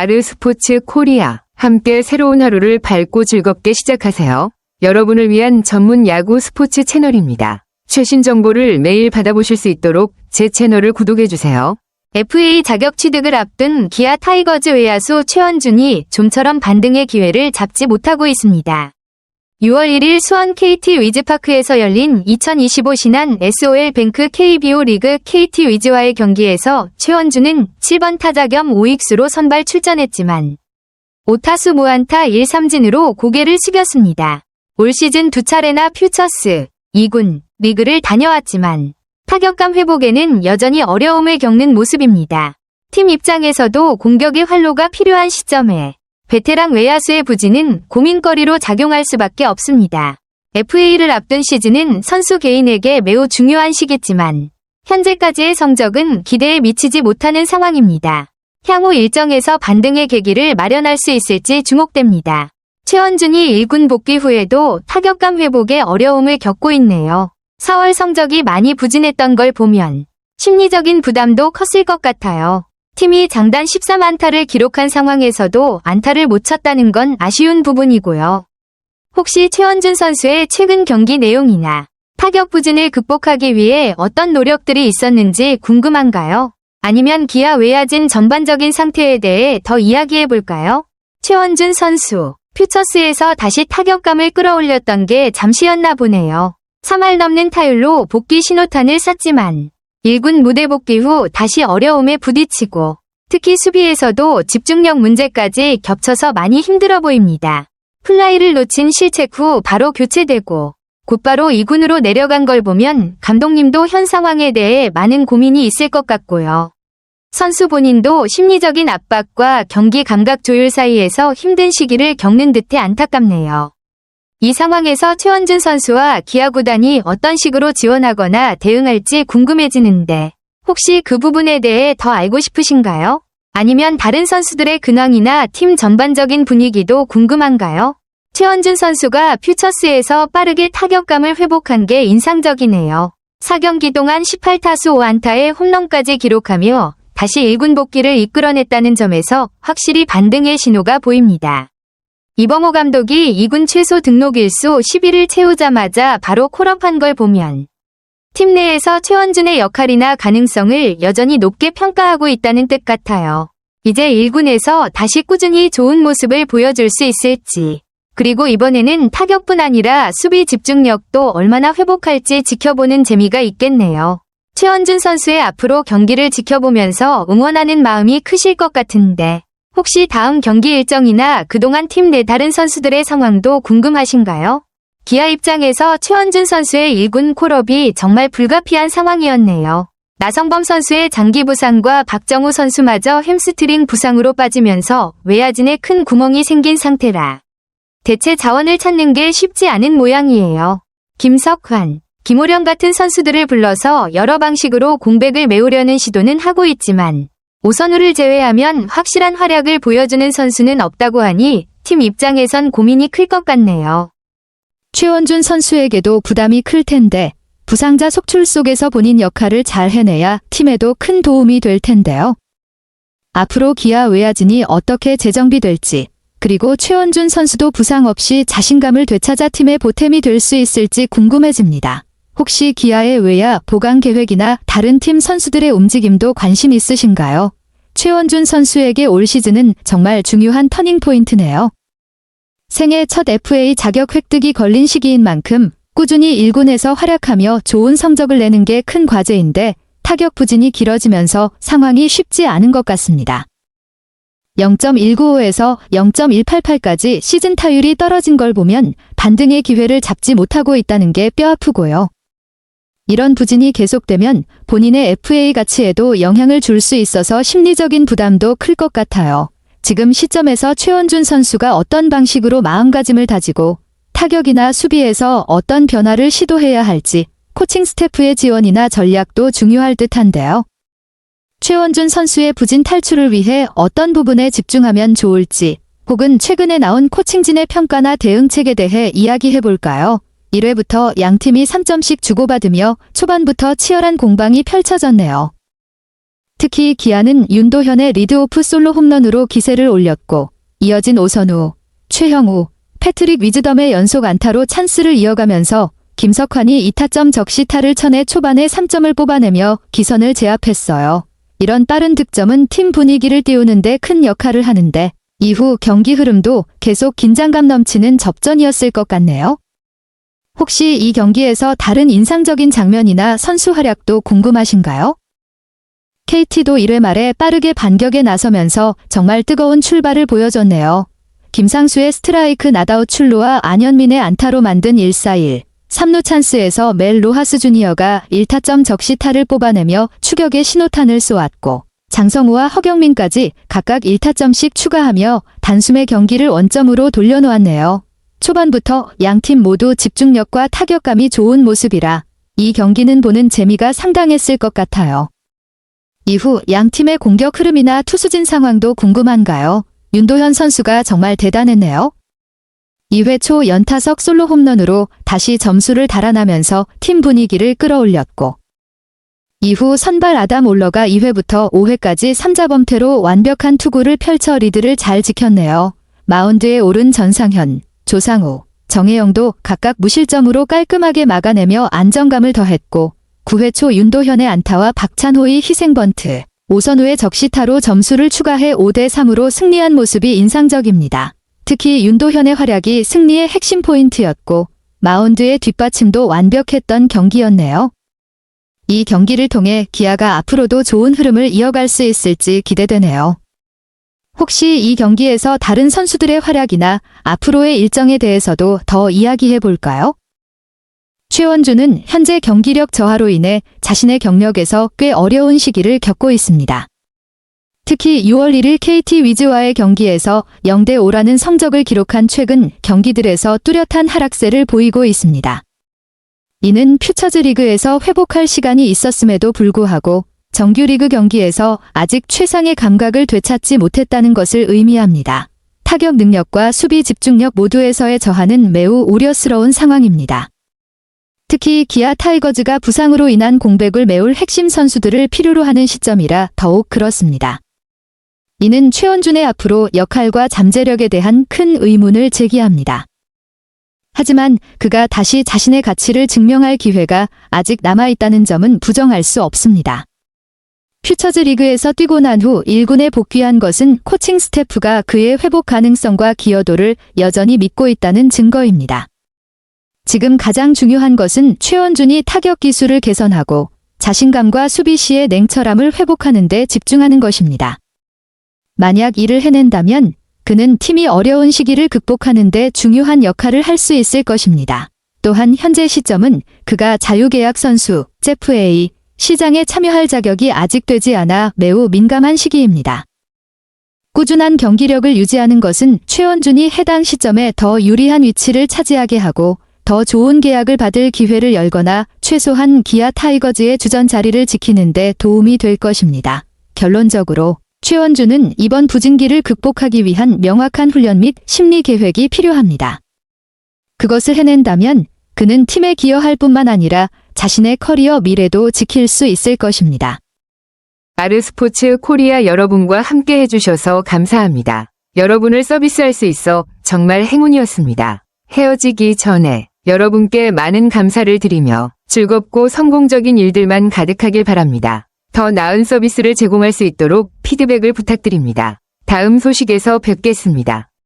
아르스포츠 코리아. 함께 새로운 하루를 밝고 즐겁게 시작하세요. 여러분을 위한 전문 야구 스포츠 채널입니다. 최신 정보를 매일 받아보실 수 있도록 제 채널을 구독해주세요. FA 자격 취득을 앞둔 기아 타이거즈 외야수 최원준이 좀처럼 반등의 기회를 잡지 못하고 있습니다. 6월 1일 수원 KT 위즈파크에서 열린 2025 신한 SOL뱅크 KBO 리그 KT 위즈와의 경기에서 최원준은 7번 타자 겸 5익수로 선발 출전했지만 5타수 무안타 1삼진으로 고개를 숙였습니다. 올 시즌 2차례나 퓨처스, 2군, 리그를 다녀왔지만 타격감 회복에는 여전히 어려움을 겪는 모습입니다. 팀 입장에서도 공격의 활로가 필요한 시점에 베테랑 외야수의 부진은 고민거리로 작용할 수밖에 없습니다. FA를 앞둔 시즌은 선수 개인에게 매우 중요한 시기지만 현재까지의 성적은 기대에 미치지 못하는 상황입니다. 향후 일정에서 반등의 계기를 마련할 수 있을지 주목됩니다. 최원준이 1군 복귀 후에도 타격감 회복에 어려움을 겪고 있네요. 4월 성적이 많이 부진했던 걸 보면 심리적인 부담도 컸을 것 같아요. 팀이 장단 13안타를 기록한 상황에서도 안타를 못 쳤다는 건 아쉬운 부분이고요. 혹시 최원준 선수의 최근 경기 내용이나 타격 부진을 극복하기 위해 어떤 노력들이 있었는지 궁금한가요? 아니면 기아 외야진 전반적인 상태에 대해 더 이야기해 볼까요? 최원준 선수, 퓨처스에서 다시 타격감을 끌어올렸던 게 잠시였나 보네요. 3할 넘는 타율로 복귀 신호탄을 쐈지만 1군 무대 복귀 후 다시 어려움에 부딪히고 특히 수비에서도 집중력 문제까지 겹쳐서 많이 힘들어 보입니다. 플라이를 놓친 실책 후 바로 교체되고 곧바로 2군으로 내려간 걸 보면 감독님도 현 상황에 대해 많은 고민이 있을 것 같고요. 선수 본인도 심리적인 압박과 경기 감각 조율 사이에서 힘든 시기를 겪는 듯해 안타깝네요. 이 상황에서 최원준 선수와 기아 구단이 어떤 식으로 지원하거나 대응할지 궁금해지는데 혹시 그 부분에 대해 더 알고 싶으신가요? 아니면 다른 선수들의 근황이나 팀 전반적인 분위기도 궁금한가요? 최원준 선수가 퓨처스에서 빠르게 타격감을 회복한 게 인상적이네요. 4경기 동안 18타수 5안타에 홈런까지 기록하며 다시 1군 복귀를 이끌어냈다는 점에서 확실히 반등의 신호가 보입니다. 이범호 감독이 2군 최소 등록 일수 10일을 채우자마자 바로 콜업한 걸 보면 팀 내에서 최원준의 역할이나 가능성을 여전히 높게 평가하고 있다는 뜻 같아요. 이제 1군에서 다시 꾸준히 좋은 모습을 보여줄 수 있을지, 그리고 이번에는 타격뿐 아니라 수비 집중력도 얼마나 회복할지 지켜보는 재미가 있겠네요. 최원준 선수의 앞으로 경기를 지켜보면서 응원하는 마음이 크실 것 같은데 혹시 다음 경기 일정이나 그동안 팀 내 다른 선수들의 상황도 궁금하신가요? 기아 입장에서 최원준 선수의 1군 콜업이 정말 불가피한 상황이었네요. 나성범 선수의 장기 부상과 박정우 선수마저 햄스트링 부상으로 빠지면서 외야진에 큰 구멍이 생긴 상태라 대체 자원을 찾는 게 쉽지 않은 모양이에요. 김석환, 김호령 같은 선수들을 불러서 여러 방식으로 공백을 메우려는 시도는 하고 있지만 오선우를 제외하면 확실한 활약을 보여주는 선수는 없다고 하니 팀 입장에선 고민이 클 것 같네요. 최원준 선수에게도 부담이 클 텐데 부상자 속출 속에서 본인 역할을 잘 해내야 팀에도 큰 도움이 될 텐데요. 앞으로 기아 외야진이 어떻게 재정비될지, 그리고 최원준 선수도 부상 없이 자신감을 되찾아 팀의 보탬이 될 수 있을지 궁금해집니다. 혹시 기아의 외야 보강 계획이나 다른 팀 선수들의 움직임도 관심 있으신가요? 최원준 선수에게 올 시즌은 정말 중요한 터닝포인트네요. 생애 첫 FA 자격 획득이 걸린 시기인 만큼 꾸준히 1군에서 활약하며 좋은 성적을 내는 게 큰 과제인데 타격 부진이 길어지면서 상황이 쉽지 않은 것 같습니다. 0.195에서 0.188까지 시즌 타율이 떨어진 걸 보면 반등의 기회를 잡지 못하고 있다는 게 뼈아프고요. 이런 부진이 계속되면 본인의 FA 가치에도 영향을 줄 수 있어서 심리적인 부담도 클 것 같아요. 지금 시점에서 최원준 선수가 어떤 방식으로 마음가짐을 다지고 타격이나 수비에서 어떤 변화를 시도해야 할지 코칭 스태프의 지원이나 전략도 중요할 듯한데요. 최원준 선수의 부진 탈출을 위해 어떤 부분에 집중하면 좋을지, 혹은 최근에 나온 코칭진의 평가나 대응책에 대해 이야기해볼까요? 1회부터 양팀이 3점씩 주고받으며 초반부터 치열한 공방이 펼쳐졌네요. 특히 기아는 윤도현의 리드오프 솔로 홈런으로 기세를 올렸고 이어진 오선우, 최형우, 패트릭 위즈덤의 연속 안타로 찬스를 이어가면서 김석환이 2타점 적시타를 쳐내 초반에 3점을 뽑아내며 기선을 제압했어요. 이런 빠른 득점은 팀 분위기를 띄우는 데 큰 역할을 하는데 이후 경기 흐름도 계속 긴장감 넘치는 접전이었을 것 같네요. 혹시 이 경기에서 다른 인상적인 장면이나 선수 활약도 궁금하신가요? KT도 1회 말에 빠르게 반격에 나서면서 정말 뜨거운 출발을 보여줬네요. 김상수의 스트라이크 낫아웃 출루와 안현민의 안타로 만든 1-4-1. 3루 찬스에서 멜 로하스 주니어가 1타점 적시타를 뽑아내며 추격의 신호탄을 쏘았고 장성우와 허경민까지 각각 1타점씩 추가하며 단숨에 경기를 원점으로 돌려놓았네요. 초반부터 양팀 모두 집중력과 타격감이 좋은 모습이라 이 경기는 보는 재미가 상당했을 것 같아요. 이후 양팀의 공격 흐름이나 투수진 상황도 궁금한가요? 윤도현 선수가 정말 대단했네요. 2회 초 연타석 솔로 홈런으로 다시 점수를 달아나면서 팀 분위기를 끌어올렸고 이후 선발 아담 올러가 2회부터 5회까지 3자범퇴로 완벽한 투구를 펼쳐 리드를 잘 지켰네요. 마운드에 오른 전상현, 조상우, 정혜영도 각각 무실점으로 깔끔하게 막아내며 안정감을 더했고 9회 초 윤도현의 안타와 박찬호의 희생번트, 오선우의 적시타로 점수를 추가해 5대3으로 승리한 모습이 인상적입니다. 특히 윤도현의 활약이 승리의 핵심 포인트였고 마운드의 뒷받침도 완벽했던 경기였네요. 이 경기를 통해 기아가 앞으로도 좋은 흐름을 이어갈 수 있을지 기대되네요. 혹시 이 경기에서 다른 선수들의 활약이나 앞으로의 일정에 대해서도 더 이야기해 볼까요? 최원준은 현재 경기력 저하로 인해 자신의 경력에서 꽤 어려운 시기를 겪고 있습니다. 특히 6월 1일 KT 위즈와의 경기에서 0대5라는 성적을 기록한 최근 경기들에서 뚜렷한 하락세를 보이고 있습니다. 이는 퓨처즈 리그에서 회복할 시간이 있었음에도 불구하고 정규리그 경기에서 아직 최상의 감각을 되찾지 못했다는 것을 의미합니다. 타격 능력과 수비 집중력 모두에서의 저하는 매우 우려스러운 상황입니다. 특히 기아 타이거즈가 부상으로 인한 공백을 메울 핵심 선수들을 필요로 하는 시점이라 더욱 그렇습니다. 이는 최원준의 앞으로 역할과 잠재력에 대한 큰 의문을 제기합니다. 하지만 그가 다시 자신의 가치를 증명할 기회가 아직 남아있다는 점은 부정할 수 없습니다. 퓨처즈 리그에서 뛰고 난 후 1군에 복귀한 것은 코칭 스태프가 그의 회복 가능성과 기여도를 여전히 믿고 있다는 증거입니다. 지금 가장 중요한 것은 최원준이 타격 기술을 개선하고 자신감과 수비 시의 냉철함을 회복하는 데 집중하는 것입니다. 만약 이를 해낸다면 그는 팀이 어려운 시기를 극복하는 데 중요한 역할을 할 수 있을 것입니다. 또한 현재 시점은 그가 자유계약 선수, FA, 시장에 참여할 자격이 아직 되지 않아 매우 민감한 시기입니다. 꾸준한 경기력을 유지하는 것은 최원준이 해당 시점에 더 유리한 위치를 차지하게 하고 더 좋은 계약을 받을 기회를 열거나 최소한 기아 타이거즈의 주전 자리를 지키는 데 도움이 될 것입니다. 결론적으로 최원준은 이번 부진기를 극복하기 위한 명확한 훈련 및 심리 계획이 필요합니다. 그것을 해낸다면 그는 팀에 기여할 뿐만 아니라 자신의 커리어 미래도 지킬 수 있을 것입니다. 아르스포츠 코리아 여러분과 함께 해주셔서 감사합니다. 여러분을 서비스할 수 있어 정말 행운이었습니다. 헤어지기 전에 여러분께 많은 감사를 드리며 즐겁고 성공적인 일들만 가득하길 바랍니다. 더 나은 서비스를 제공할 수 있도록 피드백을 부탁드립니다. 다음 소식에서 뵙겠습니다.